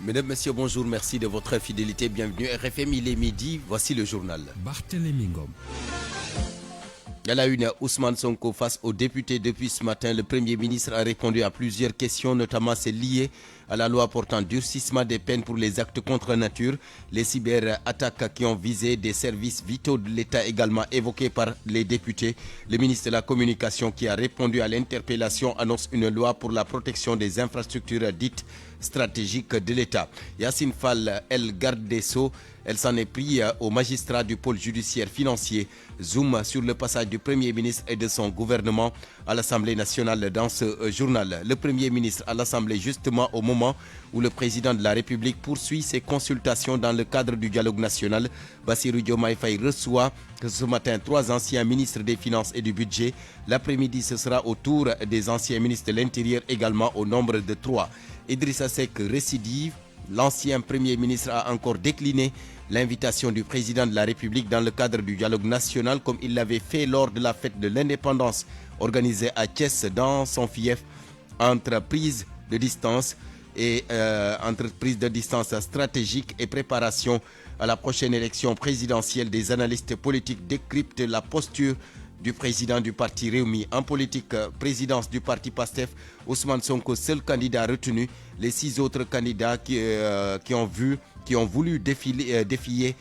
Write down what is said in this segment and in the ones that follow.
Mesdames, Messieurs, bonjour, merci de votre fidélité. Bienvenue à RFM, il est midi, voici le journal. Barthélémy Ngom. À la une, Ousmane Sonko face aux députés depuis ce matin. Le Premier ministre a répondu à plusieurs questions, notamment celles liées à la loi portant durcissement des peines pour les actes contre nature, les cyberattaques qui ont visé des services vitaux de l'État également évoqués par les députés. Le ministre de la Communication qui a répondu à l'interpellation annonce une loi pour la protection des infrastructures dites stratégiques de l'État. Yacine Fall, elle garde des sceaux. Elle s'en est pris au magistrat du pôle judiciaire financier. Zoom sur le passage du Premier ministre et de son gouvernement à l'Assemblée nationale dans ce journal. Le Premier ministre à l'Assemblée justement au moment où le président de la République poursuit ses consultations dans le cadre du dialogue national. Bassirou Diomaye Faye reçoit ce matin 3 anciens ministres des Finances et du Budget. L'après-midi, ce sera au tour des anciens ministres de l'Intérieur également au nombre de 3. Idrissa Seck récidive. L'ancien Premier ministre a encore décliné l'invitation du président de la République dans le cadre du dialogue national comme il l'avait fait lors de la fête de l'indépendance organisée à Thiès dans son fief. Entreprise de distance stratégique et préparation à la prochaine élection présidentielle. Des analystes politiques décryptent la posture du président du parti Rewmi. En politique, présidence du parti PASTEF, Ousmane Sonko, seul candidat retenu. Les 6 autres candidats qui ont voulu défier,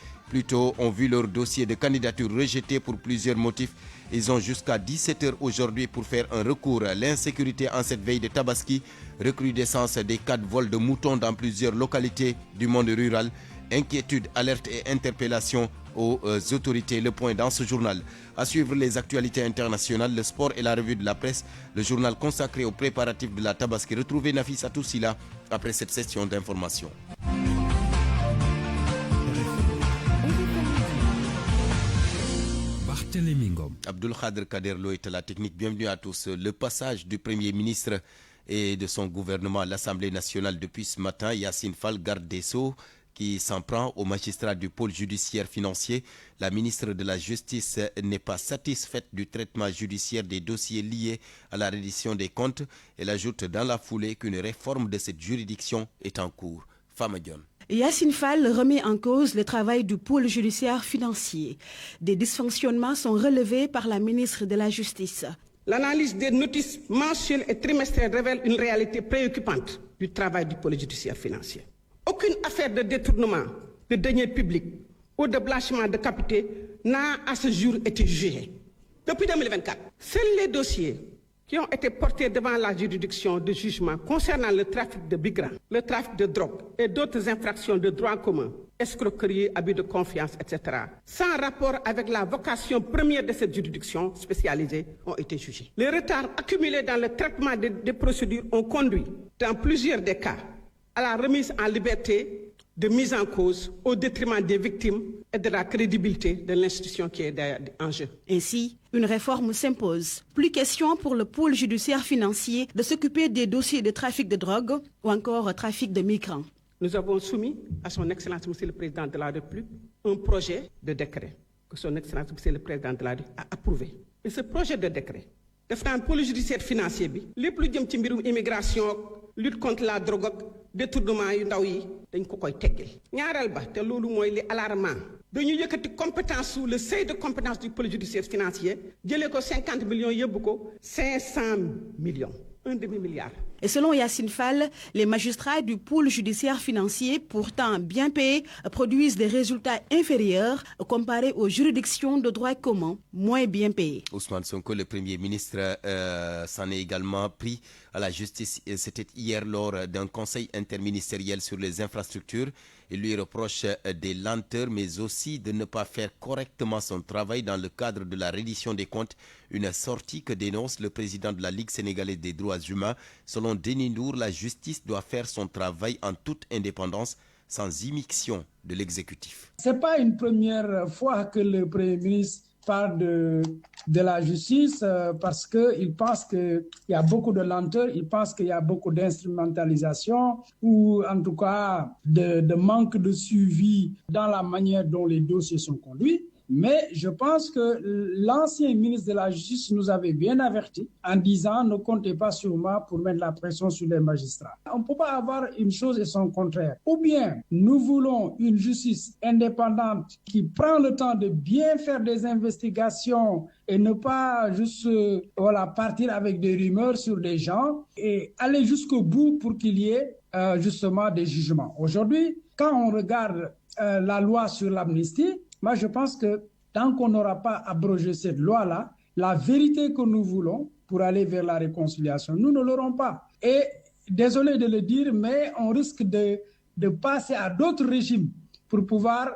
ont vu leur dossier de candidature rejeté pour plusieurs motifs. Ils ont jusqu'à 17h aujourd'hui pour faire un recours. L'insécurité en cette veille de Tabaski, recrudescence des cas de vol de moutons dans plusieurs localités du monde rural, inquiétude, alerte et interpellation aux autorités. Le point dans ce journal. À suivre les actualités internationales, le sport et la revue de la presse, le journal consacré aux préparatifs de la Tabaski. Retrouvez Nafissatou Sila après cette session d'information. Barthélémy Ngom. Abdul Khadr Kaderlo est à la technique. Bienvenue à tous. Le passage du Premier ministre et de son gouvernement à l'Assemblée nationale depuis ce matin. Yacine Fall, garde des Sceaux, qui s'en prend au magistrat du pôle judiciaire financier. La ministre de la Justice n'est pas satisfaite du traitement judiciaire des dossiers liés à la reddition des comptes. Elle ajoute dans la foulée qu'une réforme de cette juridiction est en cours. Fama Dione. Yacine Fall remet en cause le travail du pôle judiciaire financier. Des dysfonctionnements sont relevés par la ministre de la Justice. L'analyse des notices mensuelles et trimestrielles révèle une réalité préoccupante du travail du pôle judiciaire financier. Aucune affaire de détournement de deniers publics ou de blanchiment de capitaux n'a à ce jour été jugée. Depuis 2024, seuls les dossiers qui ont été portés devant la juridiction de jugement concernant le trafic de migrants, le trafic de drogue et d'autres infractions de droit commun, escroquerie, abus de confiance, etc., sans rapport avec la vocation première de cette juridiction spécialisée, ont été jugés. Les retards accumulés dans le traitement des procédures ont conduit, dans plusieurs des cas, à la remise en liberté de mise en cause au détriment des victimes et de la crédibilité de l'institution qui est en jeu. Ainsi, une réforme s'impose. Plus question pour le pôle judiciaire financier de s'occuper des dossiers de trafic de drogue ou encore trafic de migrants. Nous avons soumis à son Excellence Monsieur le Président de la République un projet de décret que son Excellence Monsieur le Président de la République a approuvé. Et ce projet de décret, le pôle judiciaire financier, les plus jëm ci mbirum immigration, lutte contre la drogue, détournement yu ndaw yi dañ ko koy teggil. Ñaaral ba te loolu mooy li alarmant. Dañu yëkkati compétence sous le seuil de compétence du pôle judiciaire financier, jëlee ko 50 millions yóbbu ko 500 millions. Un demi-milliard. Et selon Yacine Fall, les magistrats du pôle judiciaire financier, pourtant bien payés, produisent des résultats inférieurs comparés aux juridictions de droit commun, moins bien payées. Ousmane Sonko, le Premier ministre, s'en est également pris à la justice. C'était hier lors d'un conseil interministériel sur les infrastructures. Il lui reproche des lenteurs, mais aussi de ne pas faire correctement son travail dans le cadre de la reddition des comptes. Une sortie que dénonce le président de la Ligue sénégalaise des droits humains. Selon Denis Ndour, la justice doit faire son travail en toute indépendance, sans immixtion de l'exécutif. Ce n'est pas une première fois que le Premier ministre parle de la justice parce qu'il pense qu'il y a beaucoup de lenteur, il pense qu'il y a beaucoup d'instrumentalisation ou en tout cas de manque de suivi dans la manière dont les dossiers sont conduits. Mais je pense que l'ancien ministre de la Justice nous avait bien avertis en disant ne comptez pas sur moi pour mettre la pression sur les magistrats. On ne peut pas avoir une chose et son contraire. Ou bien nous voulons une justice indépendante qui prend le temps de bien faire des investigations et ne pas juste partir avec des rumeurs sur des gens et aller jusqu'au bout pour qu'il y ait justement des jugements. Aujourd'hui, quand on regarde la loi sur l'amnistie, moi, je pense que tant qu'on n'aura pas abrogé cette loi-là, la vérité que nous voulons pour aller vers la réconciliation, nous ne l'aurons pas. Et désolé de le dire, mais on risque de passer à d'autres régimes pour pouvoir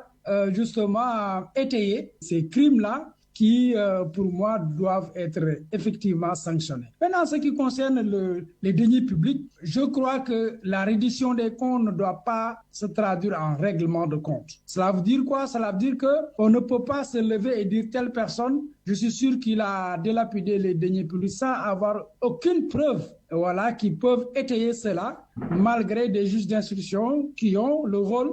justement étayer ces crimes-là qui, pour moi, doivent être effectivement sanctionnés. Maintenant, en ce qui concerne les deniers publics, je crois que la reddition des comptes ne doit pas se traduire en règlement de compte. Cela veut dire quoi? Cela veut dire qu'on ne peut pas se lever et dire telle personne, je suis sûr qu'il a dilapidé les deniers publics sans avoir aucune preuve qui peuvent étayer cela, malgré des juges d'instruction qui ont le rôle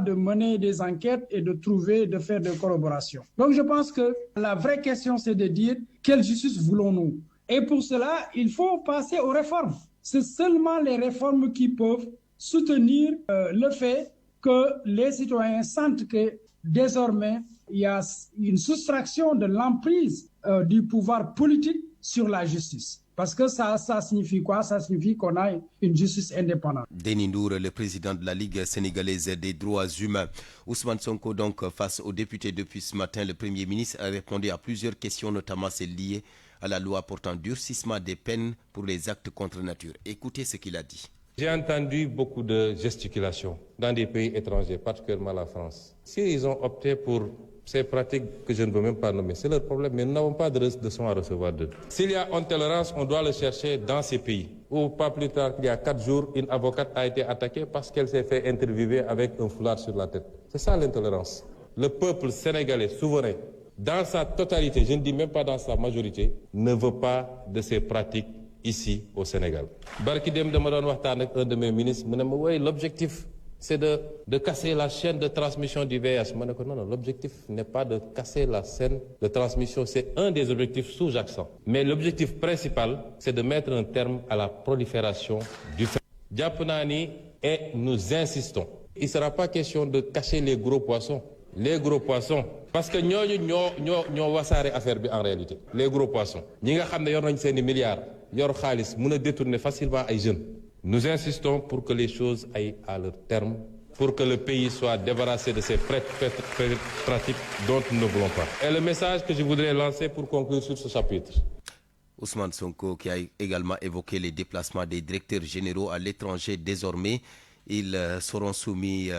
de mener des enquêtes et de faire des corroborations. Donc je pense que la vraie question, c'est de dire quelle justice voulons-nous? Et pour cela, il faut passer aux réformes. C'est seulement les réformes qui peuvent soutenir le fait que les citoyens sentent que désormais, il y a une soustraction de l'emprise du pouvoir politique sur la justice. Parce que ça signifie quoi? Ça signifie qu'on a une justice indépendante. Denis Ndour, le président de la Ligue sénégalaise des droits humains. Ousmane Sonko, donc, face aux députés depuis ce matin, le Premier ministre a répondu à plusieurs questions, notamment celles liées à la loi portant durcissement des peines pour les actes contre nature. Écoutez ce qu'il a dit. J'ai entendu beaucoup de gesticulations dans des pays étrangers, particulièrement la France. S'ils ont opté pour ces pratiques que je ne veux même pas nommer, c'est leur problème, mais nous n'avons pas de leçons à recevoir d'eux. S'il y a intolérance, on doit le chercher dans ces pays. Ou pas plus tard, il y a 4 jours, une avocate a été attaquée parce qu'elle s'est fait interviewer avec un foulard sur la tête. C'est ça l'intolérance. Le peuple sénégalais souverain, dans sa totalité, je ne dis même pas dans sa majorité, ne veut pas de ces pratiques ici au Sénégal. Barki dem dama doon waxtaan ak un de mes ministres, mu ne ma oui, l'objectif c'est de casser la chaîne de transmission du VIH. Non, l'objectif n'est pas de casser la chaîne de transmission, c'est un des objectifs sous-jacents. Mais l'objectif principal, c'est de mettre un terme à la prolifération du phénomène. Et nous insistons. Il ne sera pas question de cacher les gros poissons. Les gros poissons, parce que ñoo wasaare affaire bi en réalité. Les gros poissons. Ñi nga xam ne yor nañ seeni milliards, yor xaalis, mën a détourner facilement ay jeunes. Nous insistons pour que les choses aillent à leur terme, pour que le pays soit débarrassé de ces pratiques dont nous ne voulons pas. Et le message que je voudrais lancer pour conclure sur ce chapitre. Ousmane Sonko qui a également évoqué les déplacements des directeurs généraux à l'étranger désormais. Ils seront soumis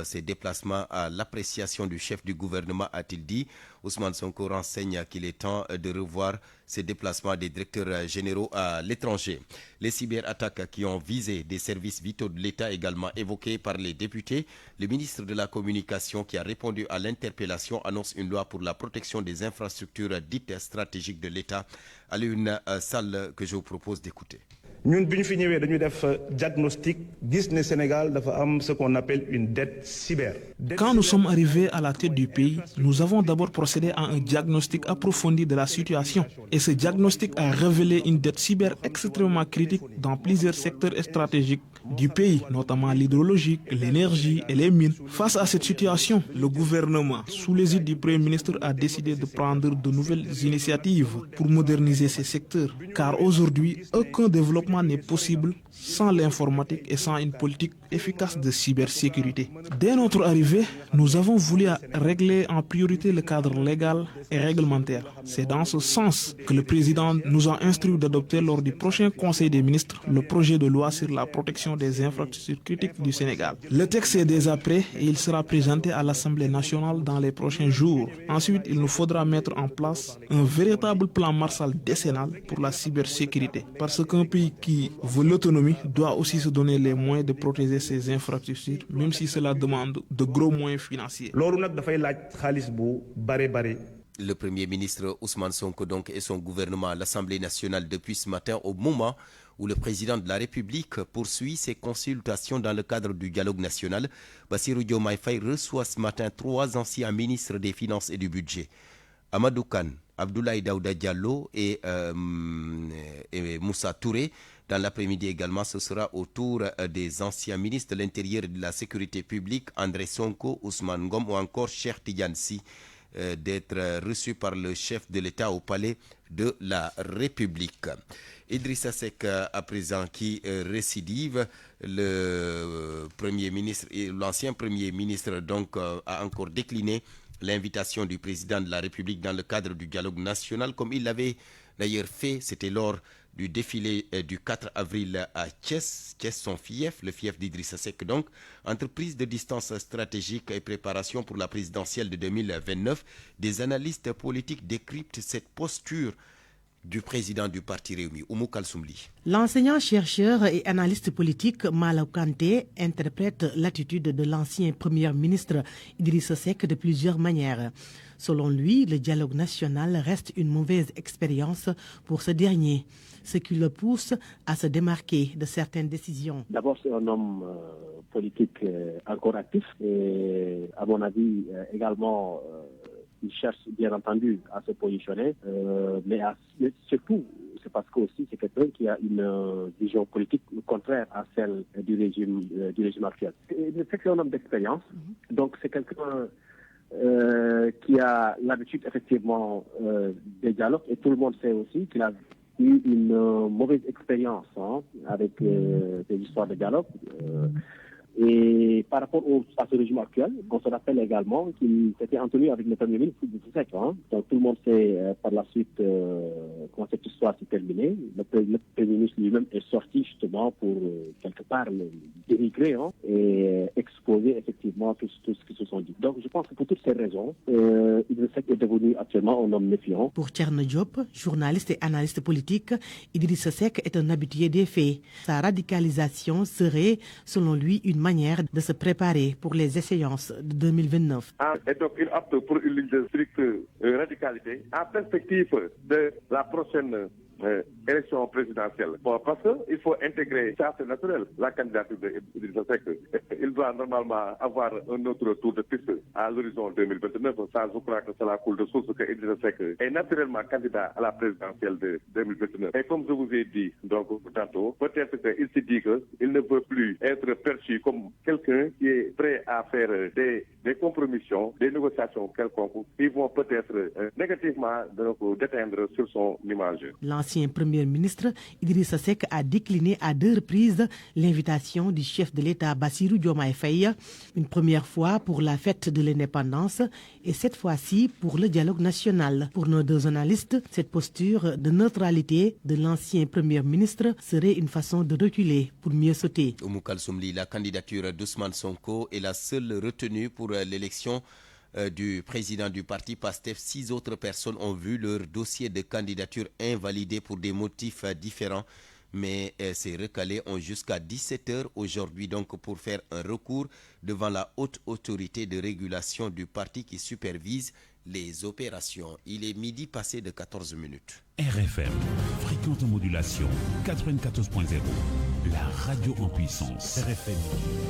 ces déplacements à l'appréciation du chef du gouvernement, a-t-il dit. Ousmane Sonko renseigne qu'il est temps de revoir ces déplacements des directeurs généraux à l'étranger. Les cyberattaques qui ont visé des services vitaux de l'État également évoqués par les députés. Le ministre de la Communication qui a répondu à l'interpellation annonce une loi pour la protection des infrastructures dites stratégiques de l'État. Allez, une salle que je vous propose d'écouter. Nous, bi ñu fi ñëwee dañu def diagnostic gis ne Sénégal dafa am ce qu'on appelle une dette cyber. Quand nous sommes arrivés à la tête du pays, nous avons d'abord procédé à un diagnostic approfondi de la situation. Et ce diagnostic a révélé une dette cyber extrêmement critique dans plusieurs secteurs stratégiques du pays, notamment l'hydrologique, l'énergie et les mines. Face à cette situation, le gouvernement, sous l'égide du Premier ministre, a décidé de prendre de nouvelles initiatives pour moderniser ces secteurs. Car aujourd'hui, aucun développement n'est possible sans l'informatique et sans une politique efficace de cybersécurité. Dès notre arrivée, nous avons voulu régler en priorité le cadre légal et réglementaire. C'est dans ce sens que le président nous a instruit d'adopter lors du prochain Conseil des ministres le projet de loi sur la protection des infrastructures critiques du Sénégal. Le texte est déjà prêt et il sera présenté à l'Assemblée nationale dans les prochains jours. Ensuite, il nous faudra mettre en place un véritable plan Marshall décennal pour la cybersécurité. Parce qu'un pays qui veut l'autonomie doit aussi se donner les moyens de protéger ses infrastructures, même si cela demande de gros moyens financiers. Le Premier ministre Ousmane Sonko donc et son gouvernement à l'Assemblée nationale depuis ce matin, au moment où le président de la République poursuit ses consultations dans le cadre du dialogue national. Bassirou Diomaye Faye reçoit ce matin 3 anciens ministres des Finances et du Budget. Amadou Kane, Abdoulaye Daouda Diallo et Moussa Touré. Dans l'après-midi également, ce sera au tour des anciens ministres de l'Intérieur et de la Sécurité publique, André Sonko, Ousmane Ngom ou encore Cheikh Tidiane Sy, d'être reçus par le chef de l'État au palais de la République. Idrissa Seck, à présent, qui récidive, le Premier ministre et l'ancien Premier ministre donc a encore décliné l'invitation du président de la République dans le cadre du dialogue national, comme il l'avait d'ailleurs fait, c'était lors du défilé du 4 avril à Thiès, son fief, le fief d'Idrissa Seck donc, entreprise de distance stratégique et préparation pour la présidentielle de 2029. Des analystes politiques décryptent cette posture du président du parti Rewmi, Oumou Kalsoumli. L'enseignant-chercheur et analyste politique Malaw Kanté interprète l'attitude de l'ancien Premier ministre Idrissa Seck de plusieurs manières. Selon lui, le dialogue national reste une mauvaise expérience pour ce dernier, ce qui le pousse à se démarquer de certaines décisions. D'abord, c'est un homme politique encore actif et, à mon avis, également... il cherche bien entendu à se positionner, mais surtout, c'est parce que aussi c'est quelqu'un qui a une vision politique contraire à celle du régime actuel. C'est un homme d'expérience, donc c'est quelqu'un qui a l'habitude effectivement des dialogues, et tout le monde sait aussi qu'il a eu une mauvaise expérience avec des histoires de dialogue. Et par rapport à ce régime actuel, on se rappelle également qu'il s'était entretenu avec le Premier ministre Idrissa Seck. Donc tout le monde sait par la suite comment cette histoire s'est terminée. Le Premier ministre lui-même est sorti justement pour quelque part le dénigrer et exposer effectivement tout ce qui se sont dit. Donc je pense que pour toutes ces raisons, Idrissa Seck est devenu actuellement un homme méfiant. Pour Thierno Diop, journaliste et analyste politique, Idrissa Seck est un habitué des faits. Sa radicalisation serait, selon lui, une manière de se préparer pour les échéances de 2029. Et donc il opte pour une ligne de stricte radicalité en perspective de la prochaine élection présidentielle. Bon, parce qu'il faut intégrer, ça c'est naturel, la candidature d'Idrissa Seck. Il doit normalement avoir un autre tour de piste à l'horizon 2029. Ça, je crois que c'est la coule de source que Idrissa Seck est naturellement candidat à la présidentielle de 2029. Et comme je vous ai dit donc tantôt, peut-être qu'il se dit qu'il ne veut plus être perçu comme quelqu'un qui est prêt à faire des compromissions, des négociations quelconques qui vont peut-être négativement déteindre sur son image. L'ancien Premier ministre Idrissa Seck a décliné à 2 reprises l'invitation du chef de l'État Bassirou Diomaye Faye, une première fois pour la fête de l'indépendance et cette fois-ci pour le dialogue national. Pour nos 2 analystes, cette posture de neutralité de l'ancien Premier ministre serait une façon de reculer pour mieux sauter. Oumou Kalsoumli, la candidature d'Ousmane Sonko est la seule retenue pour l'élection du président du parti PASTEF. 6 autres personnes ont vu leur dossier de candidature invalidé pour des motifs différents, mais ces recalés ont jusqu'à 17h aujourd'hui donc pour faire un recours devant la haute autorité de régulation du parti qui supervise les opérations. Il est midi passé de 14 minutes. RFM, fréquente modulation 94.0, la radio en puissance. RFM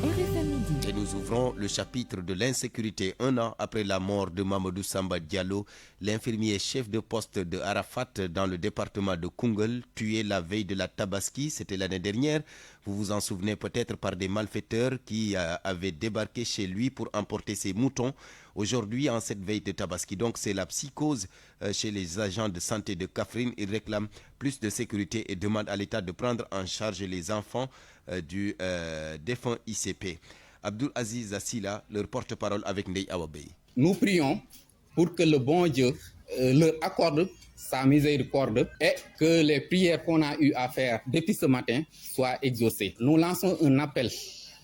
midi. Et nous ouvrons le chapitre de l'insécurité 1 an après la mort de Mamadou Samba Diallo, l'infirmier chef de poste de Arafat dans le département de Koungheul, tué la veille de la Tabaski, c'était l'année dernière. Vous vous en souvenez peut-être, par des malfaiteurs qui avaient débarqué chez lui pour emporter ses moutons. Aujourd'hui, en cette veille de Tabaski, donc c'est la psychose chez les agents de santé de Kaffrine. Ils réclament plus de sécurité et demandent à l'État de prendre en charge les enfants du défunt ICP. Abdul Aziz Assila, leur porte-parole avec Ndeye Awabey. Nous prions pour que le bon Dieu leur accorde sa miséricorde et que les prières qu'on a eu à faire depuis ce matin soient exaucées. Nous lançons un appel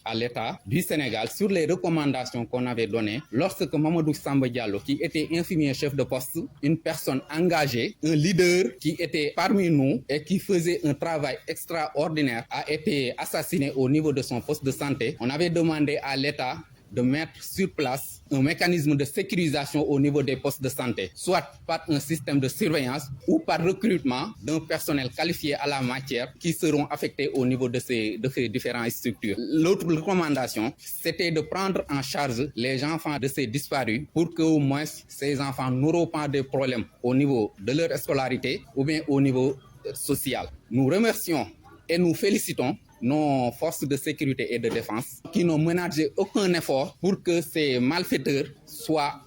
à l'État du Sénégal sur les recommandations qu'on avait données lorsque Mamadou Samba Diallo, qui était infirmier chef de poste, une personne engagée, un leader qui était parmi nous et qui faisait un travail extraordinaire, a été assassiné au niveau de son poste de santé. On avait demandé à l'État de mettre sur place un mécanisme de sécurisation au niveau des postes de santé, soit par un système de surveillance ou par recrutement d'un personnel qualifié à la matière qui seront affectés au niveau de ces différentes structures. L'autre recommandation, c'était de prendre en charge les enfants de ces disparus pour qu'au moins ces enfants n'auront pas de problèmes au niveau de leur scolarité ou bien au niveau social. Nous remercions et nous félicitons nos forces de sécurité et de défense qui n'ont ménagé aucun effort pour que ces malfaiteurs soient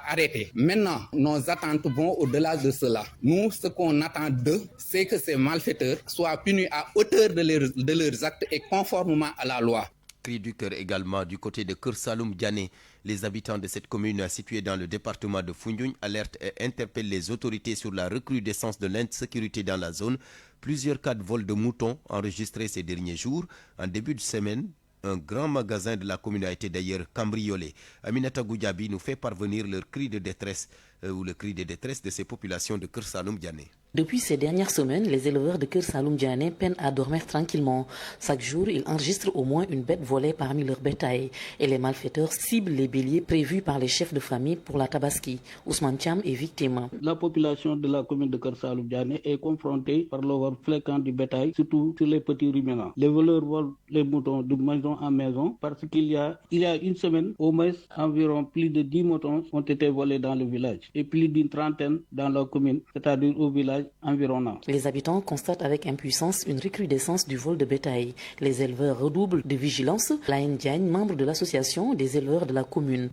arrêtés. Maintenant, nos attentes vont au-delà de cela. Nous, ce qu'on attend d'eux, c'est que ces malfaiteurs soient punis à hauteur de leurs actes et conformément à la loi. Cri du cœur également du côté de Keur Saloum Diané. Les habitants de cette commune située dans le département de Foundiougne alertent et interpellent les autorités sur la recrudescence de l'insécurité dans la zone. Plusieurs cas de vol de moutons enregistrés ces derniers jours. En début de semaine, un grand magasin de la commune a été d'ailleurs cambriolé. Aminata Goudiaby nous fait parvenir leur cri de détresse ou le cri de détresse de ces populations de Keur Saloum Diané. Depuis ces dernières semaines, les éleveurs de Keur Saloum Diané peinent à dormir tranquillement. Chaque jour, ils enregistrent au moins une bête volée parmi leur bétail. Et les malfaiteurs ciblent les béliers prévus par les chefs de famille pour la Tabaski. Ousmane Thiam est victime. La population de la commune de Keur Saloum Diané est confrontée par le vol fréquent du bétail, surtout sur les petits ruminants. Les voleurs volent les moutons de maison en maison parce qu'il y a une semaine, au moins environ plus de 10 moutons ont été volés dans le village et plus d'une trentaine dans la commune, c'est-à-dire au village environnant. Les habitants constatent avec impuissance une recrudescence du vol de bétail. Les éleveurs redoublent de vigilance. Laïn Diagne, membre de l'association des éleveurs de la commune.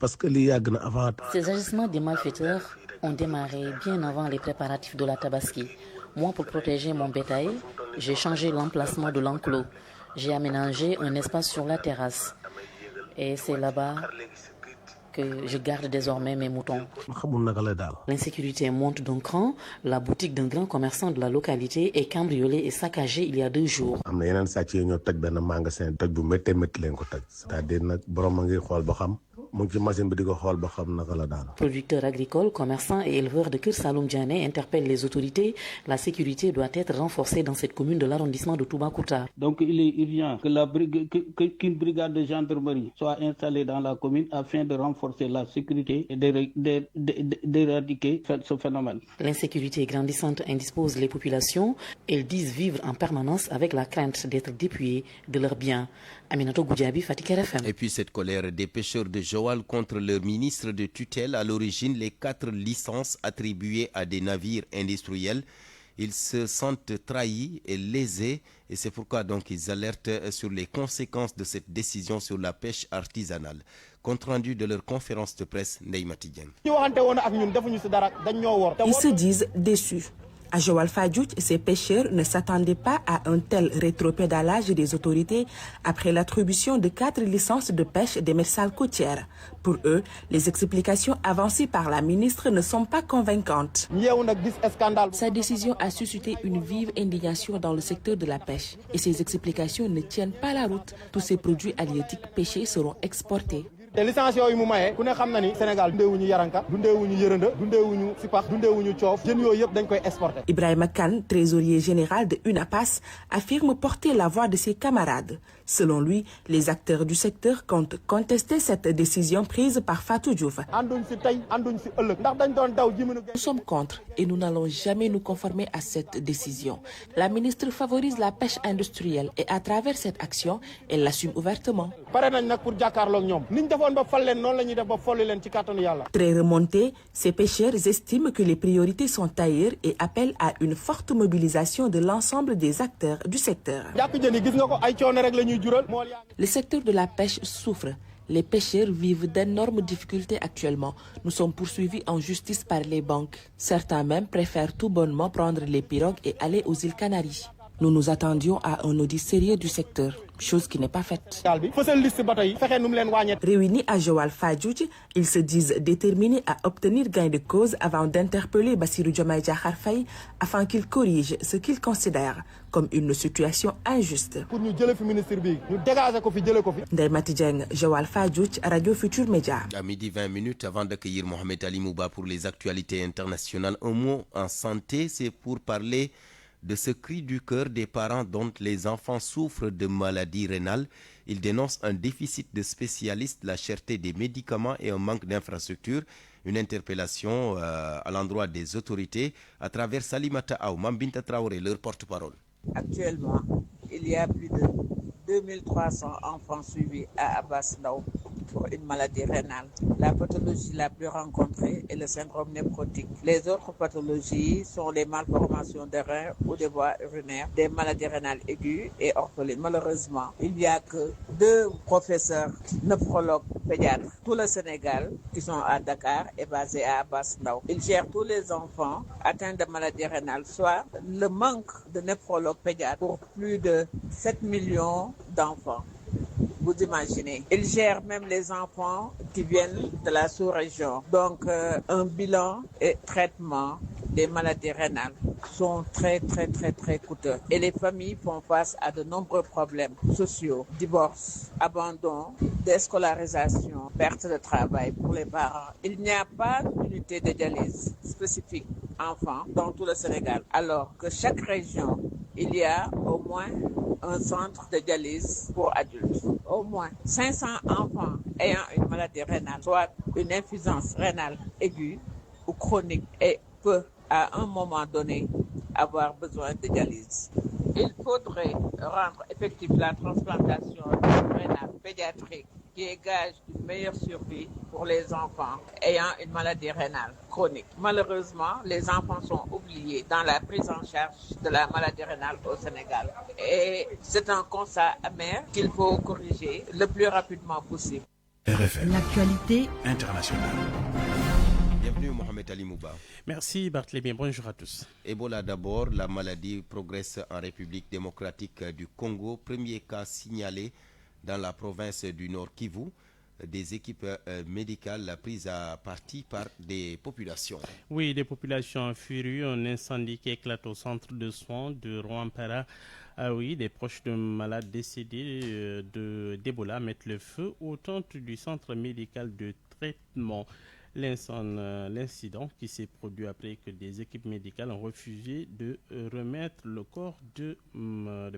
Ces agissements des malfaiteurs ont démarré bien avant les préparatifs de la Tabaski. Moi, pour protéger mon bétail, j'ai changé l'emplacement de l'enclos. J'ai aménagé un espace sur la terrasse. Et c'est là-bas que je garde désormais mes moutons. L'insécurité monte d'un cran. La boutique d'un grand commerçant de la localité est cambriolée et saccagée il y a 2 jours. Producteurs agricoles, commerçants et éleveurs de Keur Saloum Diané interpellent les autorités. La sécurité doit être renforcée dans cette commune de l'arrondissement de Toubacouta. Donc il est urgent qu'une brigade de gendarmerie soit installée dans la commune afin de renforcer la sécurité et d'éradiquer ce phénomène. L'insécurité grandissante indispose les populations. Elles disent vivre en permanence avec la crainte d'être dépouillées de leurs biens. Aminato Goudiaby, Fatick RFM. Et puis cette colère des pêcheurs de Joal contre leur ministre de tutelle, à l'origine les 4 licences attribuées à des navires industriels. Ils se sentent trahis et lésés et c'est pourquoi donc ils alertent sur les conséquences de cette décision sur la pêche artisanale. Compte rendu de leur conférence de presse, Neymati Dieng. Ils se disent déçus. À Joal Fadiouth, ces pêcheurs ne s'attendaient pas à un tel rétropédalage des autorités après l'attribution de 4 licences de pêche démersales côtières. Pour eux, les explications avancées par la ministre ne sont pas convaincantes. Sa décision a suscité une vive indignation dans le secteur de la pêche et ces explications ne tiennent pas la route. Tous ces produits halieutiques pêchés seront exportés. Ibrahima Kane, trésorier général de UNAPAS, affirme porter la voix de ses camarades. Selon lui, les acteurs du secteur comptent contester cette décision prise par Fatou Diouf. Nous sommes contre et nous n'allons jamais nous conformer à cette décision. La ministre favorise la pêche industrielle et à travers cette action, elle l'assume ouvertement. Très remontés, ces pêcheurs estiment que les priorités sont ailleurs et appellent à une forte mobilisation de l'ensemble des acteurs du secteur. Le secteur de la pêche souffre. Les pêcheurs vivent d'énormes difficultés actuellement. Nous sommes poursuivis en justice par les banques. Certains même préfèrent tout bonnement prendre les pirogues et aller aux îles Canaries. Nous nous attendions à un audit sérieux du secteur, chose qui n'est pas faite. Réunis à Joal Fadiouth, ils se disent déterminés à obtenir gain de cause avant d'interpeller Bassirou Diomaye Diakhar Faye afin qu'il corrige ce qu'il considère comme une situation injuste. Ndeye Mati Dieng, Joal Fadiouth, Radio Futur Média. À midi 20 minutes avant d'accueillir Mohamed Ali Mouba pour les actualités internationales, un mot en santé, c'est pour parler de ce cri du cœur des parents dont les enfants souffrent de maladies rénales. Il dénonce un déficit de spécialistes, la cherté des médicaments et un manque d'infrastructures. Une interpellation à l'endroit des autorités à travers Salimata Aou, Mambinta Traoré, leur porte-parole. Actuellement, il y a plus de 2300 enfants suivis à Abass Ndao pour une maladie rénale. La pathologie la plus rencontrée est le syndrome néphrotique. Les autres pathologies sont les malformations des reins ou des voies urinaires, des maladies rénales aiguës et orphelines. Malheureusement, il n'y a que 2 professeurs néphrologues pédiatres. Tout le Sénégal, qui sont à Dakar, est basé à Abass Ndao. Ils gèrent tous les enfants atteints de maladies rénales, soit le manque de néphrologues pédiatres pour plus de 7 millions d'enfants. Vous imaginez. Ils gèrent même les enfants qui viennent de la sous-région. Donc, un bilan et traitement des maladies rénales sont très coûteux. Et les familles font face à de nombreux problèmes sociaux, divorce, abandon, déscolarisation, perte de travail pour les parents. Il n'y a pas d'unité de dialyse spécifique enfants dans tout le Sénégal, alors que chaque région, il y a au moins un centre de dialyse pour adultes. Au moins 500 enfants ayant une maladie rénale, soit une insuffisance rénale aiguë ou chronique, et peut à un moment donné avoir besoin de dialyse. Il faudrait rendre effective la transplantation rénale pédiatrique qui est gage d'une meilleure survie pour les enfants ayant une maladie rénale chronique. Malheureusement, les enfants sont oubliés dans la prise en charge de la maladie rénale au Sénégal. Et c'est un constat amer qu'il faut corriger le plus rapidement possible. RFM. L'actualité internationale. Bienvenue Mohamed Ali Mouba. Merci Barthélémy, bonjour à tous. Ebola d'abord, la maladie progresse en République démocratique du Congo. Premier cas signalé dans la province du Nord Kivu. Des équipes médicales prises à partie par des populations. Oui, des populations furieuses, un incendie qui éclate au centre de soins de Rwampara. Ah oui, des proches de malades décédés d'Ebola mettent le feu aux tentes du centre médical de traitement. L'incident qui s'est produit après que des équipes médicales ont refusé de remettre le corps de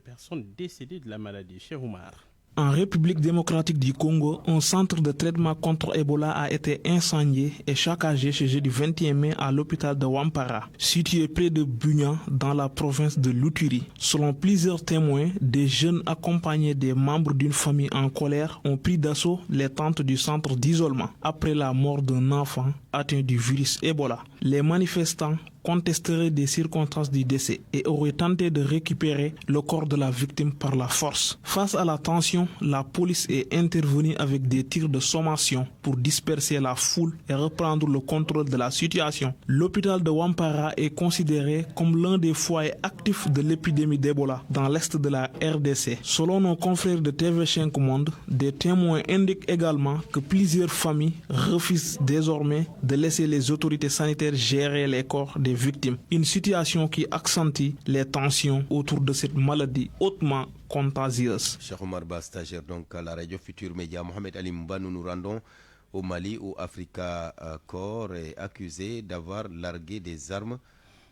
personnes décédées de la maladie. Cheikh Oumar. En République démocratique du Congo, un centre de traitement contre Ebola a été incendié et saccagé ce jeudi 21 mai à l'hôpital de Wampara, situé près de Bunia, dans la province de Luturi. Selon plusieurs témoins, des jeunes accompagnés des membres d'une famille en colère ont pris d'assaut les tentes du centre d'isolement après la mort d'un enfant atteint du virus Ebola. Les manifestants contesteraient des circonstances du décès et auraient tenté de récupérer le corps de la victime par la force. Face à la tension, la police est intervenue avec des tirs de sommation pour disperser la foule et reprendre le contrôle de la situation. L'hôpital de Wampara est considéré comme l'un des foyers actifs de l'épidémie d'Ebola dans l'est de la RDC. Selon nos confrères de TV5 Monde, des témoins indiquent également que plusieurs familles refusent désormais de laisser les autorités sanitaires gérer les corps des victimes. Une situation qui accentue les tensions autour de cette maladie hautement contagieuse. Cheikh Omar Ba, stagiaire donc à la radio Futur Média. Mohamed Ali Mouba, nous nous rendons au Mali où Africa Corps est accusé d'avoir largué des armes.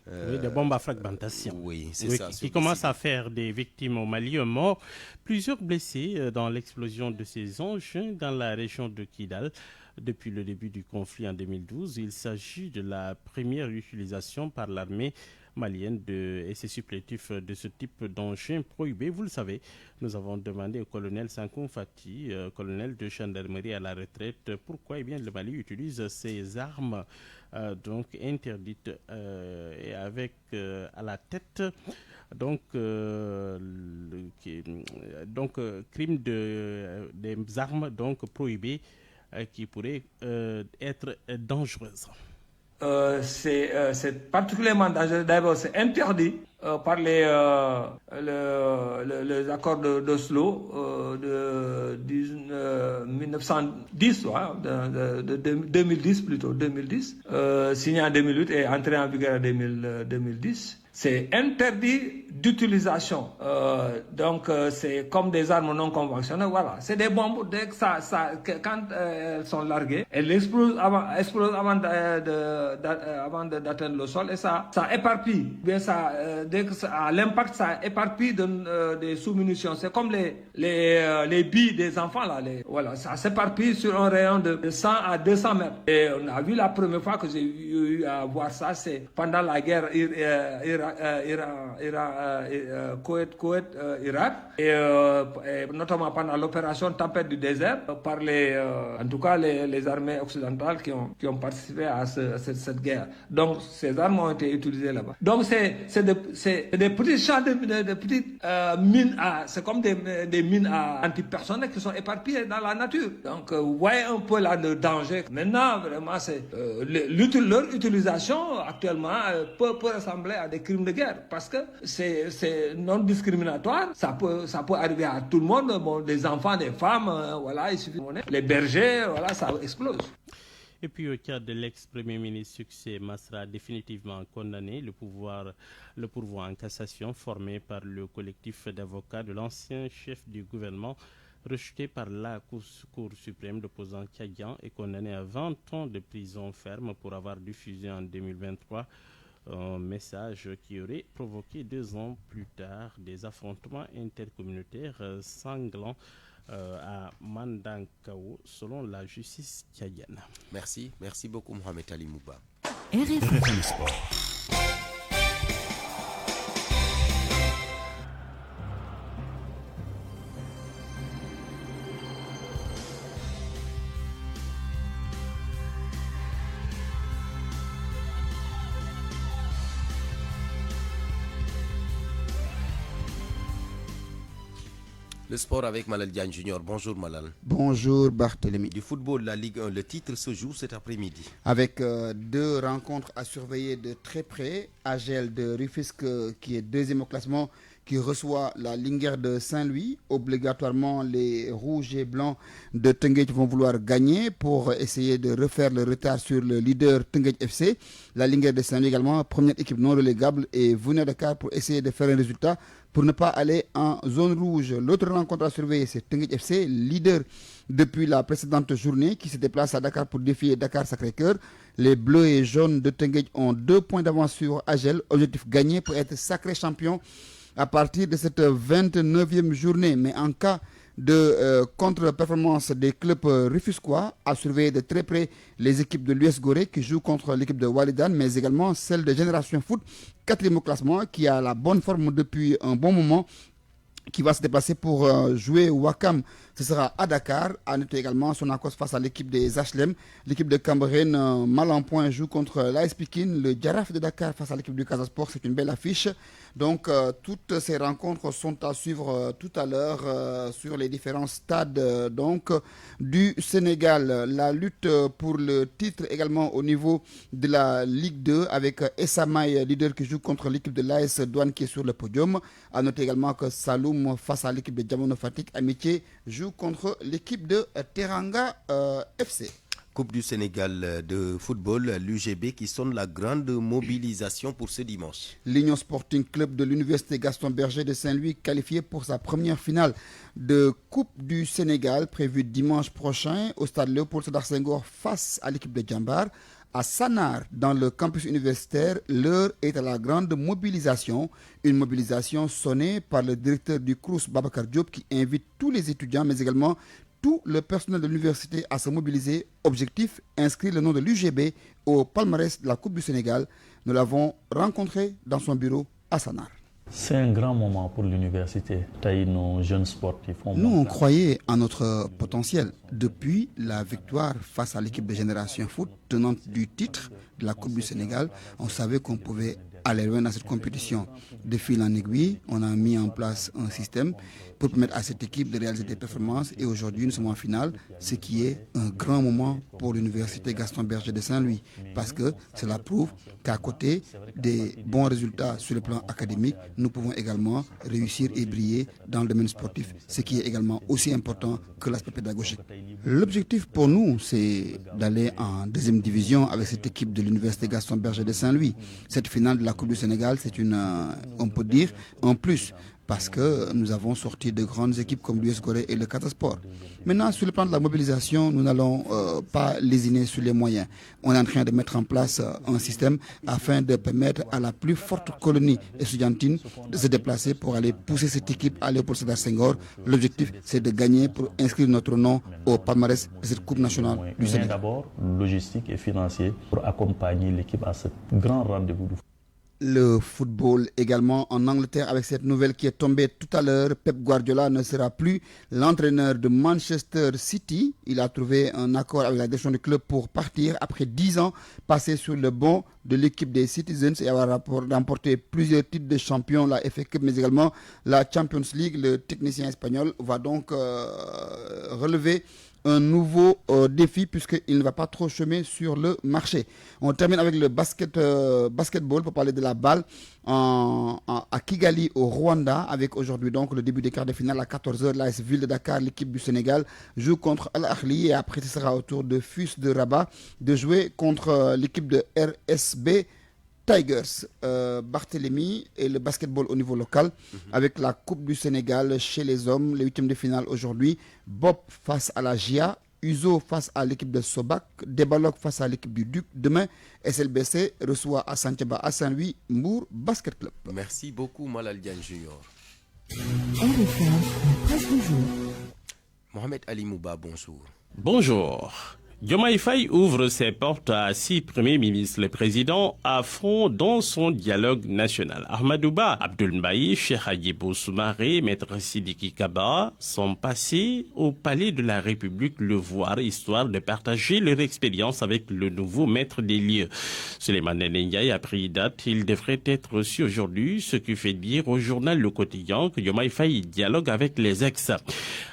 Oui, des bombes à fragmentation. Oui, c'est ça. Qui commence à faire des victimes au Mali, un mort, plusieurs blessés dans l'explosion de ces engins dans la région de Kidal. Depuis le début du conflit en 2012, il s'agit de la première utilisation par l'armée malienne et ses supplétifs de ce type d'engins prohibés. Vous le savez, nous avons demandé au colonel Sankoum Fati, colonel de gendarmerie à la retraite, pourquoi le Mali utilise ces armes donc interdites et avec à la tête crime des armes donc prohibées qui pourraient être dangereuses. C'est particulièrement dangereux. D'abord, c'est interdit par les accords d'Oslo de 1910, de 2010 plutôt, 2010, signé en 2008 et entré en vigueur en 2010. c'est interdit d'utilisation. Donc c'est comme des armes non conventionnelles. Voilà, c'est des bombes. Dès que quand elles sont larguées, elles explosent avant d'atteindre le sol et ça éparpille. Bien dès que à l'impact, ça éparpille des sous-munitions. C'est comme les billes des enfants là. Voilà, ça s'éparpille sur un rayon de 100 à 200 mètres. Et on a vu la première fois que j'ai eu à voir ça, c'est pendant la guerre Koweït-Irak et notamment pendant l'opération Tempête du désert par en tout cas les armées occidentales qui ont participé à cette guerre. Donc ces armes ont été utilisées là-bas. Donc c'est des petits champs de petites mines c'est comme des mines antipersonnelles qui sont éparpillées dans la nature. Donc vous voyez un peu là le danger. Maintenant vraiment c'est leur utilisation actuellement peut ressembler à des crimes de guerre parce que c'est non discriminatoire. Ça peut arriver à tout le monde, bon, des enfants, des femmes, voilà, il suffit de les bergers, voilà, ça explose. Et puis au cas de l'ex-premier ministre Succès Masra, définitivement condamné, le pourvoi en cassation formé par le collectif d'avocats de l'ancien chef du gouvernement rejeté par la Cour suprême, l'opposant Kadian est condamné à 20 ans de prison ferme pour avoir diffusé en 2023 un message qui aurait provoqué 2 ans plus tard des affrontements intercommunautaires sanglants à Mandankao, selon la justice tchadienne. Merci beaucoup Mohamed Ali Mouba. RFM Sport. Le sport avec Malal Diagne Junior. Bonjour Malal. Bonjour Barthélémy. Du football, la Ligue 1, le titre se joue cet après-midi. Avec 2 rencontres à surveiller de très près. AGEL de Rufisque qui est 2e au classement, qui reçoit la Linguère de Saint-Louis. Obligatoirement, les rouges et blancs de Teungueth vont vouloir gagner pour essayer de refaire le retard sur le leader Teungueth FC. La Linguère de Saint-Louis également, première équipe non relégable, et venir à Dakar pour essayer de faire un résultat pour ne pas aller en zone rouge. L'autre rencontre à surveiller, c'est Teungueth FC, leader depuis la précédente journée, qui se déplace à Dakar pour défier Dakar Sacré-Cœur. Les bleus et jaunes de Teungueth ont 2 points d'avance sur AGEL. Objectif gagné pour être sacré champion à partir de cette 29e journée. Mais en cas de contre-performance des clubs rufisquois, à surveiller de très près les équipes de l'US Gorée qui jouent contre l'équipe de Walidan, mais également celle de Génération Foot, 4e au classement, qui a la bonne forme depuis un bon moment, qui va se déplacer pour jouer Wakam. Ce sera à Dakar. À noter également son accord face à l'équipe des HLM. L'équipe de Cambérène, mal en point, joue contre l'AS Pikine. Le Djaraf de Dakar face à l'équipe du Casa Sport, c'est une belle affiche. Donc toutes ces rencontres sont à suivre tout à l'heure sur les différents stades du Sénégal. La lutte pour le titre également au niveau de la Ligue 2 avec Essamay, leader qui joue contre l'équipe de l'AS Douane qui est sur le podium. À noter également que Saloum face à l'équipe de Diamono Fatick, Amitié joue contre l'équipe de Teranga FC. Coupe du Sénégal de football, l'UGB qui sonne la grande mobilisation pour ce dimanche. L'Union Sporting Club de l'Université Gaston Berger de Saint-Louis qualifié pour sa première finale de Coupe du Sénégal prévue dimanche prochain au stade Léopold Sédar Senghor face à l'équipe de Djambar. À Sanar, dans le campus universitaire, l'heure est à la grande mobilisation. Une mobilisation sonnée par le directeur du CROUS, Babacar Diop, qui invite tous les étudiants, mais également tout le personnel de l'université à se mobiliser. Objectif, inscrire le nom de l'UGB au palmarès de la Coupe du Sénégal. Nous l'avons rencontré dans son bureau à Sanar. C'est un grand moment pour l'université. Nos jeunes sportifs Nous, on croyait en notre potentiel. Depuis la victoire face à l'équipe de Génération Foot, tenante du titre de la Coupe du Sénégal, on savait qu'on pouvait aller loin dans cette compétition. De fil en aiguille, on a mis en place un système pour permettre à cette équipe de réaliser des performances. Et aujourd'hui, nous sommes en finale, ce qui est un grand moment pour l'Université Gaston Berger de Saint-Louis, parce que cela prouve qu'à côté des bons résultats sur le plan académique, nous pouvons également réussir et briller dans le domaine sportif, ce qui est également aussi important que l'aspect pédagogique. L'objectif pour nous, c'est d'aller en deuxième division avec cette équipe de l'Université Gaston Berger de Saint-Louis. Cette finale de la Coupe du Sénégal, c'est on peut dire, en plus, parce que nous avons sorti de grandes équipes comme l'US Gorée et le Casa Sport. Maintenant, sur le plan de la mobilisation, nous n'allons pas lésiner sur les moyens. On est en train de mettre en place un système afin de permettre à la plus forte colonie estudiantine de se déplacer pour aller pousser cette équipe à Léopold Sédar Senghor. L'objectif, c'est de gagner pour inscrire notre nom au palmarès de cette Coupe nationale du Sénégal. D'abord, logistique et financier pour accompagner l'équipe à ce grand rendez-vous. Le football également en Angleterre avec cette nouvelle qui est tombée tout à l'heure. Pep Guardiola ne sera plus l'entraîneur de Manchester City. Il a trouvé un accord avec la direction du club pour partir après 10 ans passés sur le banc de l'équipe des Citizens et avoir remporté plusieurs titres de champion, la FA Cup mais également la Champions League. Le technicien espagnol va donc relever un nouveau défi puisqu'il ne va pas trop chômer sur le marché. On termine avec le basketball pour parler de la balle à Kigali au Rwanda avec aujourd'hui donc le début des quarts de finale à 14h. L'AS Ville de Dakar, l'équipe du Sénégal, joue contre Al Ahly et après ce sera au tour de FUS de Rabat de jouer contre l'équipe de RSB Tigers. Barthélémy et le basketball au niveau local avec la Coupe du Sénégal chez les hommes, les huitièmes de finale aujourd'hui. Bob face à la GIA, Uzo face à l'équipe de Sobac, Debalok face à l'équipe du Duc. Demain, SLBC reçoit à Santhiaba à Saint-Louis Mbour Basket Club. Merci beaucoup Malal Diagne Junior. Mohamed Ali Mouba, bonjour. Bonjour. Diomaye Faye ouvre ses portes à 6 premiers ministres. Le président à fond dans son dialogue national. Ahmadou Ba, Abdoul Mbaye, Cheikh Hadjibou Soumaré, Maître Sidiki Kaba sont passés au palais de la République le voir, histoire de partager leur expérience avec le nouveau maître des lieux. Souleymane Ndiaye a pris date. Il devrait être reçu aujourd'hui, ce qui fait dire au journal Le Quotidien que Diomaye Faye dialogue avec les ex.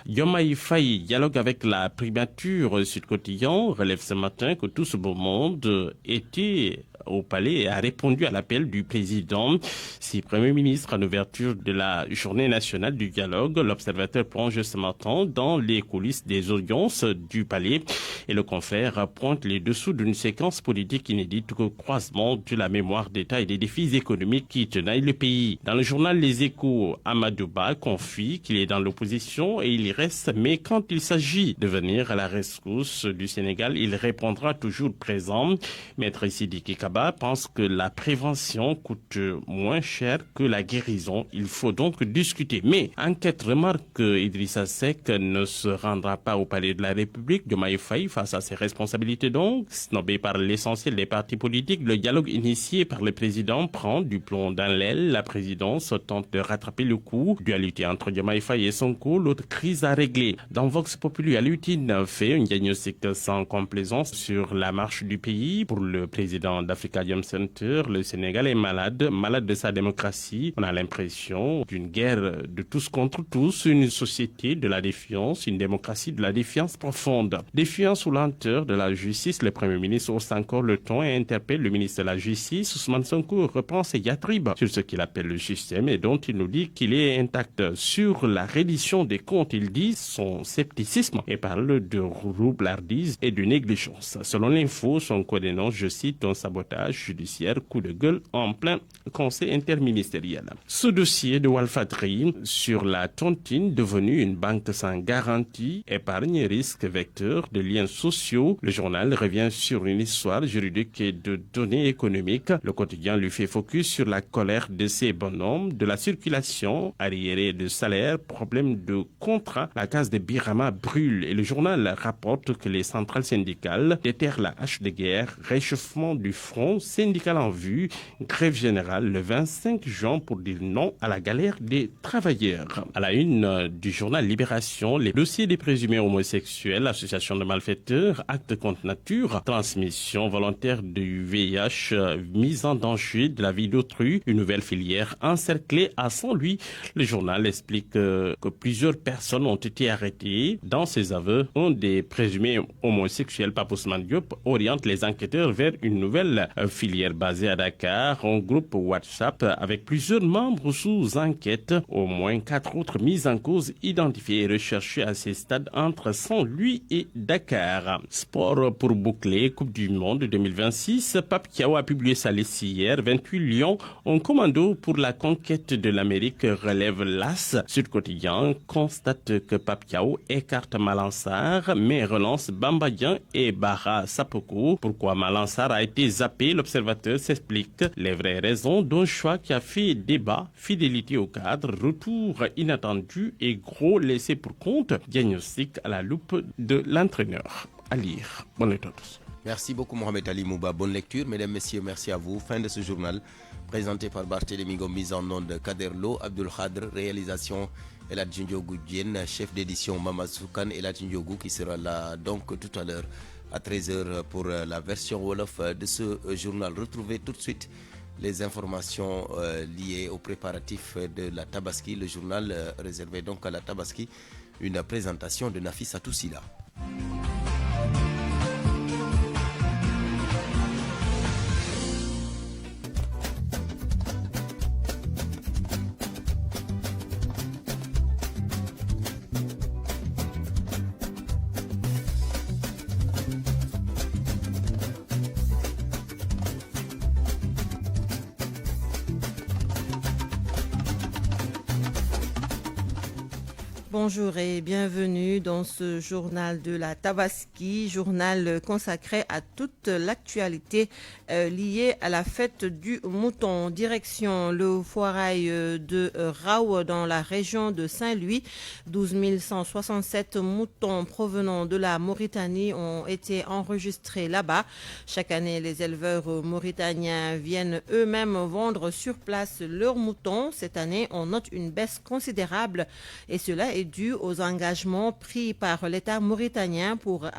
Diomaye Faye dialogue avec la primature. Sud Quotidien relève ce matin que tout ce beau monde était au palais et a répondu à l'appel du président. Si Premier ministre en ouverture de la journée nationale du dialogue, l'observateur plonge ce matin dans les coulisses des audiences du palais et le confrère pointe les dessous d'une séquence politique inédite au croisement de la mémoire d'État et des défis économiques qui tenaillent le pays. Dans le journal Les Échos, Ahmadou Ba confie qu'il est dans l'opposition et il y reste, mais quand il s'agit de venir à la rescousse du Sénégal, il répondra toujours présent. Maître Sidiki Kaba pense que la prévention coûte moins cher que la guérison. Il faut donc discuter. Mais enquête remarque que Idrissa Seck ne se rendra pas au palais de la République. Diomaye Faye, face à ses responsabilités donc, snobé par l'essentiel des partis politiques, le dialogue initié par le président prend du plomb dans l'aile. La présidence tente de rattraper le coup. Dualité entre Diomaye Faye et Sonko, l'autre crise à régler. Dans Vox Populi, Alutine fait un diagnostic sans complaisance sur la marche du pays. Pour le président d'Afrique Center, le Sénégal est malade de sa démocratie. On a l'impression d'une guerre de tous contre tous, une société de la défiance, une démocratie de la défiance profonde. Défiance ou lenteur de la justice, le Premier ministre hausse encore le ton et interpelle le ministre de la Justice. Ousmane Sonko reprend ses diatribes sur ce qu'il appelle le système et dont il nous dit qu'il est intact. Sur la reddition des comptes, il dit son scepticisme et parle de roublardise et de négligence. Selon l'info, Sonko dénonce, je cite, un sabotage judiciaire, coup de gueule en plein conseil interministériel. Ce dossier de Walfatri sur la tontine devenue une banque sans garantie, épargne, risque, vecteur de liens sociaux. Le journal revient sur une histoire juridique et de données économiques. Le quotidien lui fait focus sur la colère de ces bonhommes, de la circulation, arriérés de salaire, problème de contrat. La case de Birama brûle et le journal rapporte que les centrales centrale syndicale déterre la hache de guerre, réchauffement du front syndical en vue, grève générale le 25 juin pour dire non à la galère des travailleurs. À la une du journal Libération, les dossiers des présumés homosexuels, association de malfaiteurs, actes contre nature, transmission volontaire du VIH, mise en danger de la vie d'autrui, une nouvelle filière encerclée à Saint-Louis. Le journal explique que plusieurs personnes ont été arrêtées. Dans ses aveux, un des présumés homosexuels, Pape Ousmane Diop, oriente les enquêteurs vers une nouvelle filière basée à Dakar, un groupe WhatsApp avec plusieurs membres sous enquête, au moins 4 autres mises en cause identifiées et recherchées à ces stades entre Saint-Louis et Dakar. Sport pour boucler, Coupe du Monde 2026, Pape Thiaw a publié sa liste hier, 28 lions en commando pour la conquête de l'Amérique, relève l'AS. Sud Quotidien constate que Pape Thiaw écarte Malansar, mais relance Bambadien et Bara Sapoko. Pourquoi Malansar a été zappé? L'observateur s'explique les vraies raisons d'un choix qui a fait débat, fidélité au cadre, retour inattendu et gros laissé pour compte, diagnostic à la loupe de l'entraîneur. À lire. Bonne lecture à tous. Merci beaucoup Mohamed Ali Mouba. Bonne lecture. Mesdames, Messieurs, merci à vous. Fin de ce journal présenté par Barthélémy Ngom, mise en onde Kader Lo, Abdul Khadr, réalisation Eladji Ndiogou Diène, chef d'édition Mama Soukan, Eladji Ndiogou qui sera là donc tout à l'heure à 13h pour la version Wolof de ce journal. Retrouvez tout de suite les informations liées aux préparatifs de la Tabaski, le journal réservé donc à la Tabaski, une présentation de Nafissa Toussila. Bonjour et bienvenue dans ce journal de la Tabaski, journal consacré à toute l'actualité liée à la fête du mouton. Direction le foirail de Rao dans la région de Saint-Louis. 12 167 moutons provenant de la Mauritanie ont été enregistrés là-bas. Chaque année, les éleveurs mauritaniens viennent eux-mêmes vendre sur place leurs moutons. Cette année, on note une baisse considérable et cela est dû aux engagements pris par l'État mauritanien pour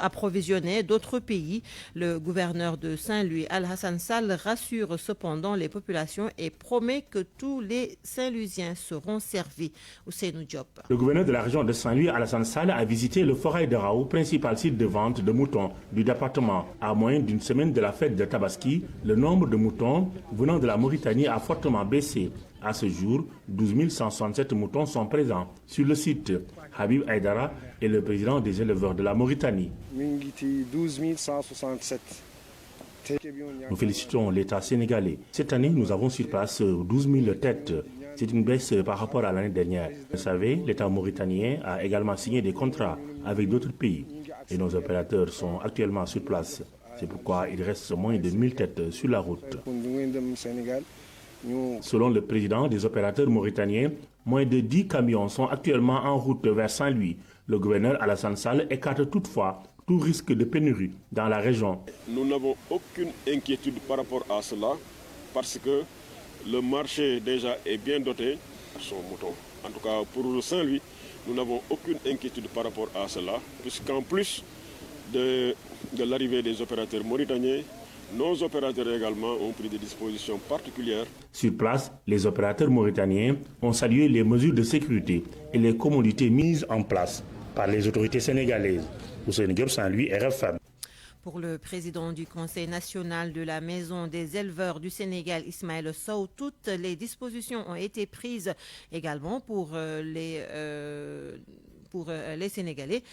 approvisionner d'autres pays. Le gouverneur de Saint-Louis, Al-Hassan Sall, rassure cependant les populations et promet que tous les Saint-Louisiens seront servis. Ousseynou Diop. Le gouverneur de la région de Saint-Louis, Al-Hassan Sall, a visité le foirail de Rao, principal site de vente de moutons du département. À moins d'une semaine de la fête de Tabaski, le nombre de moutons venant de la Mauritanie a fortement baissé. À ce jour, 12 167 moutons sont présents sur le site. Habib Aïdara est le président des éleveurs de la Mauritanie. 12 167. Nous félicitons l'État sénégalais. Cette année, nous avons sur place 12 000 têtes. C'est une baisse par rapport à l'année dernière. Vous savez, l'État mauritanien a également signé des contrats avec d'autres pays. Et nos opérateurs sont actuellement sur place. C'est pourquoi il reste moins de 1000 têtes sur la route. Selon le président des opérateurs mauritaniens, moins de 10 camions sont actuellement en route vers Saint-Louis. Le gouverneur Alassane Sall écarte toutefois tout risque de pénurie dans la région. Nous n'avons aucune inquiétude par rapport à cela parce que le marché déjà est bien doté à son mouton. En tout cas pour Saint-Louis, nous n'avons aucune inquiétude par rapport à cela puisqu'en plus de l'arrivée des opérateurs mauritaniens, nos opérateurs également ont pris des dispositions particulières. Sur place, les opérateurs mauritaniens ont salué les mesures de sécurité et les commodités mises en place par les autorités sénégalaises. Ousseynou Diop, Saint-Louis, RFM. Pour le président du Conseil national de la Maison des éleveurs du Sénégal, Ismaël Sow, toutes les dispositions ont été prises également pour les Sénégalais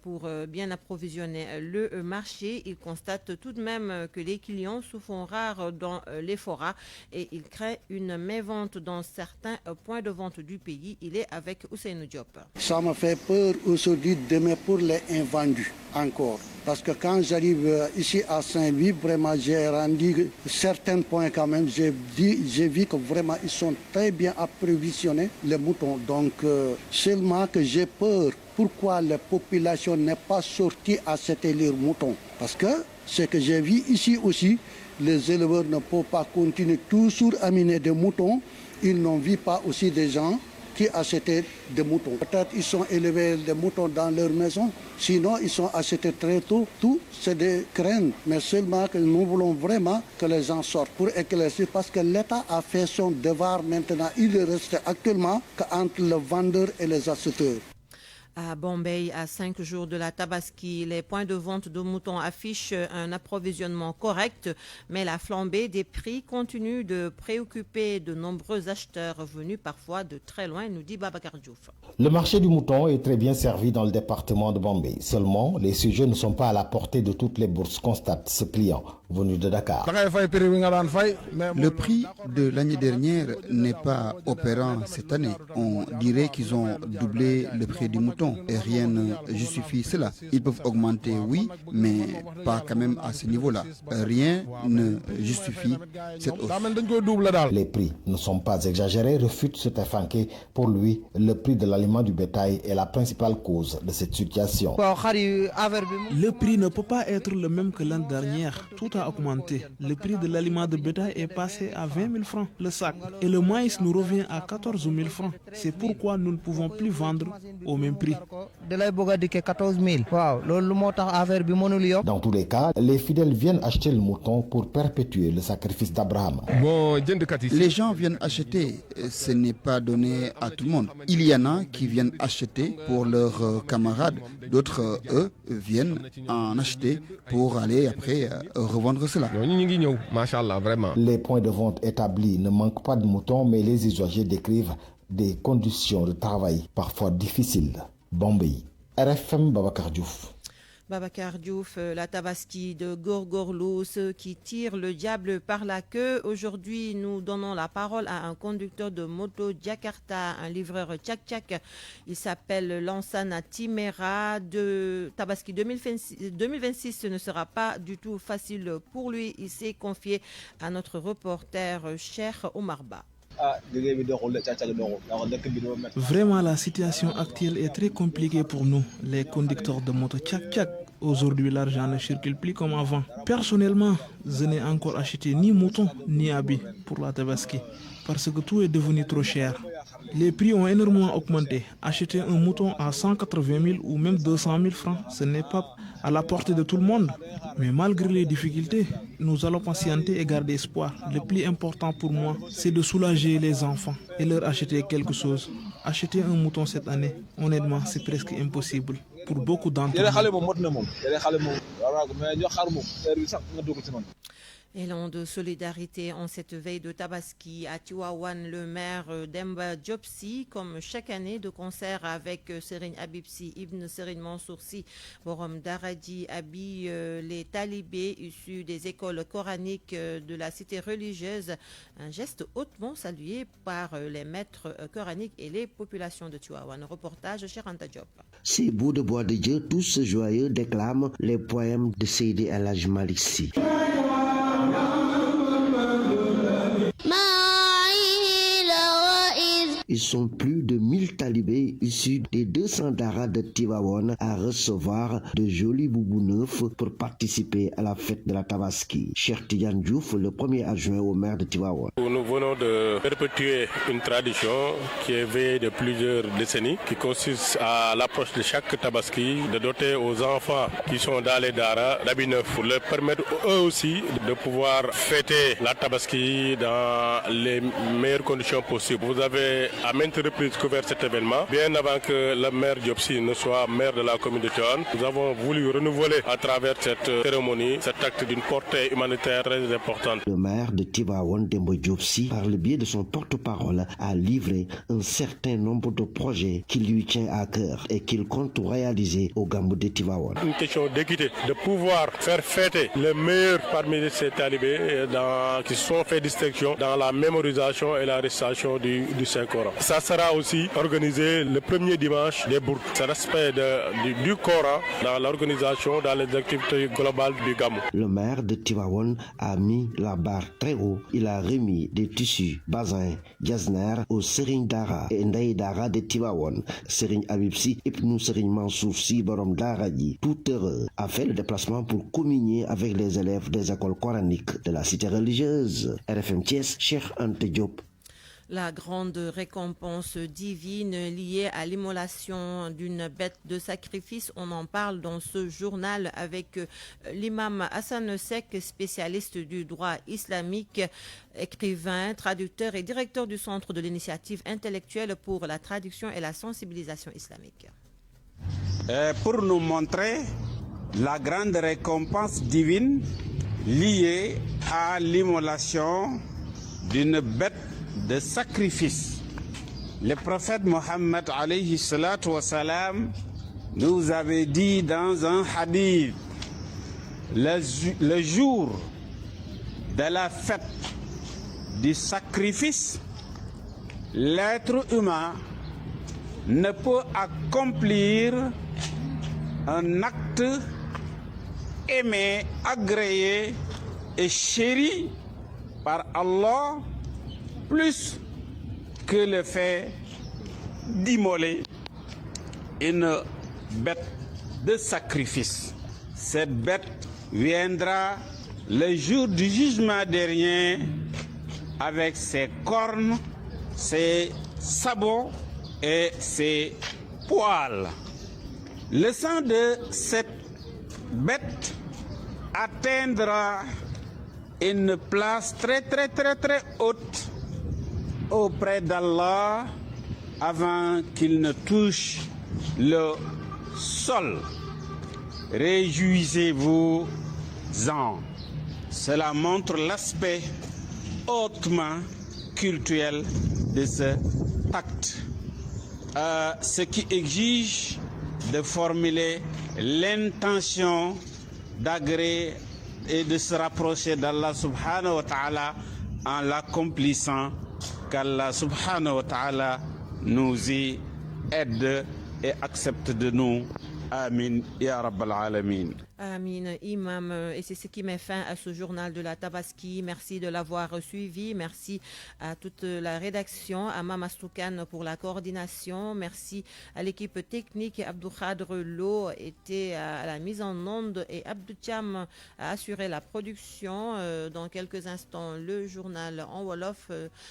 pour bien approvisionner le marché. Il constate tout de même que les clients se font rares dans les forats et il crée une mévente dans certains points de vente du pays. Il est avec Ousseynou Diop. Ça me fait peur aujourd'hui demain pour les invendus encore. Parce que quand j'arrive ici à Saint-Louis, vraiment j'ai rendu certains points quand même. J'ai vu que vraiment ils sont très bien approvisionnés, les moutons. Donc seulement que j'ai peur. Pourquoi la population n'est pas sortie à cet élire mouton? Parce que ce que j'ai vu ici aussi, les éleveurs ne peuvent pas continuer toujours à amener des moutons. Ils n'ont vu pas aussi des gens qui achetaient des moutons. Peut-être ils sont élevés des moutons dans leur maison, sinon ils sont achetés très tôt. Tout, c'est des craintes, mais seulement que nous voulons vraiment que les gens sortent pour éclaircir, parce que l'État a fait son devoir maintenant. Il ne reste actuellement qu'entre le vendeur et les acheteurs. À Bombay, à 5 jours de la Tabaski, les points de vente de moutons affichent un approvisionnement correct, mais la flambée des prix continue de préoccuper de nombreux acheteurs venus parfois de très loin, nous dit Babacar Diouf. Le marché du mouton est très bien servi dans le département de Bombay. Seulement, les sujets ne sont pas à la portée de toutes les bourses, constate ce client venu de Dakar. Le prix de l'année dernière n'est pas opérant cette année. On dirait qu'ils ont doublé le prix du mouton et rien ne justifie cela. Ils peuvent augmenter, oui, mais pas quand même à ce niveau-là. Rien ne justifie cette hausse. Les prix ne sont pas exagérés, refute Stefanke. Pour lui, le prix de l'aliment du bétail est la principale cause de cette situation. Le prix ne peut pas être le même que l'année dernière. Tout a augmenté. Le prix de l'aliment de bétail est passé à 20 000 francs le sac. Et le maïs nous revient à 14 000 francs. C'est pourquoi nous ne pouvons plus vendre au même prix. Dans tous les cas, les fidèles viennent acheter le mouton pour perpétuer le sacrifice d'Abraham. Les gens viennent acheter, ce n'est pas donné à tout le monde. Il y en a qui viennent acheter pour leurs camarades, d'autres, eux, viennent en acheter pour aller après revendre cela. Les points de vente établis ne manquent pas de moutons, mais les usagers décrivent des conditions de travail parfois difficiles. Bombay, RFM Babacar Diouf. Babacar Diouf, la Tabaski de Gorgorlou, ceux qui tirent le diable par la queue. Aujourd'hui, nous donnons la parole à un conducteur de moto Jakarta, un livreur tchak-tchak. Il s'appelle Lansana Timera. De Tabaski 2026, ce ne sera pas du tout facile pour lui. Il s'est confié à notre reporter Cheikh Omarba. Vraiment, la situation actuelle est très compliquée pour nous, les conducteurs de moto tchak-tchak. Aujourd'hui, l'argent ne circule plus comme avant. Personnellement, je n'ai encore acheté ni mouton ni habits pour la Tabaski parce que tout est devenu trop cher. Les prix ont énormément augmenté. Acheter un mouton à 180 000 ou même 200 000 francs, ce n'est pas à la portée de tout le monde. Mais malgré les difficultés, nous allons patienter et garder espoir. Le plus important pour moi, c'est de soulager les enfants et leur acheter quelque chose. Acheter un mouton cette année, honnêtement, c'est presque impossible pour beaucoup d'entre nous. Élan de solidarité en cette veille de Tabaski à Tivaouane, le maire Demba Diopsi, comme chaque année, de concert avec Serigne Abibsi, Ibn Serigne Mansoursi, Borom Daradi, habille les talibés issus des écoles coraniques de la cité religieuse. Un geste hautement salué par les maîtres coraniques et les populations de Tivaouane. Reportage chez Ranta Diop. Ces bouts de bois de Dieu, tous joyeux, déclament les poèmes de Seydi El Hadji Malick Sy. Ils sont plus de 1000 talibés issus des 200 daras de Tivaouane à recevoir de jolis boubous neufs pour participer à la fête de la Tabaski. Cheikh Tidiane Diouf, le premier adjoint au maire de Tivaouane. Nous venons de perpétuer une tradition qui est veillée de plusieurs décennies, qui consiste à l'approche de chaque Tabaski, de doter aux enfants qui sont dans les daras d'habits neufs pour leur permettre eux aussi de pouvoir fêter la Tabaski dans les meilleures conditions possibles. Vous avez à maintes reprises couvert cet événement. Bien avant que le maire Diopsi ne soit maire de la commune de Tivaouane, nous avons voulu renouveler à travers cette cérémonie cet acte d'une portée humanitaire très importante. Le maire de Tivaouane, Demba Diopsi, par le biais de son porte-parole, a livré un certain nombre de projets qui lui tient à cœur et qu'il compte réaliser au Gambou de Tivaouane. Une question d'équité, de pouvoir faire fêter les meilleurs parmi ces talibés qui se sont fait distinction dans la mémorisation et la récitation du Saint-Coran. Coran. Ça sera aussi organisé le premier dimanche des bourgs. C'est respect du Coran dans l'organisation, dans les activités globales du Gamou. Le maire de Tivaouane a mis la barre très haut. Il a remis des tissus bazin, Jasner au Serigne Dara et Ndeye Dara de Tivaouane. Serigne Abibsi et nous Serigne Mansour Si Borom Dara Ji, tout heureux, a fait le déplacement pour communier avec les élèves des écoles coraniques de la cité religieuse. RFM Thiès, Cheikh Ante Diop. La grande récompense divine liée à l'immolation d'une bête de sacrifice, on en parle dans ce journal avec l'imam Hassan Sek, spécialiste du droit islamique, écrivain, traducteur et directeur du Centre de l'initiative intellectuelle pour la traduction et la sensibilisation islamique. Pour nous montrer la grande récompense divine liée à l'immolation d'une bête de sacrifice. Le prophète Mohammed alayhi salatu wa salam nous avait dit dans un hadith, le jour de la fête du sacrifice, l'être humain ne peut accomplir un acte aimé, agréé et chéri par Allah plus que le fait d'immoler une bête de sacrifice. Cette bête viendra le jour du jugement dernier avec ses cornes, ses sabots et ses poils. Le sang de cette bête atteindra une place très haute auprès d'Allah avant qu'il ne touche le sol. Réjouissez-vous-en. Cela montre l'aspect hautement cultuel de cet acte, ce qui exige de formuler l'intention d'agréer et de se rapprocher d'Allah subhanahu wa ta'ala en l'accomplissant, qu'Allah subhanahu wa ta'ala nous y aide et accepte de nous. Amin, ya Rabbal Alamin. Amin, imam. Et c'est ce qui met fin à ce journal de la Tabaski. Merci de l'avoir suivi. Merci à toute la rédaction, à Mama Stoukan pour la coordination. Merci à l'équipe technique. Abdou Khadre Lo était à la mise en onde et Abdou Thiam a assuré la production. Dans quelques instants, le journal en Wolof.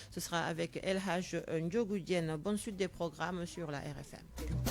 Ce sera avec El Haj Ndjogoudienne. Bonne suite des programmes sur la RFM.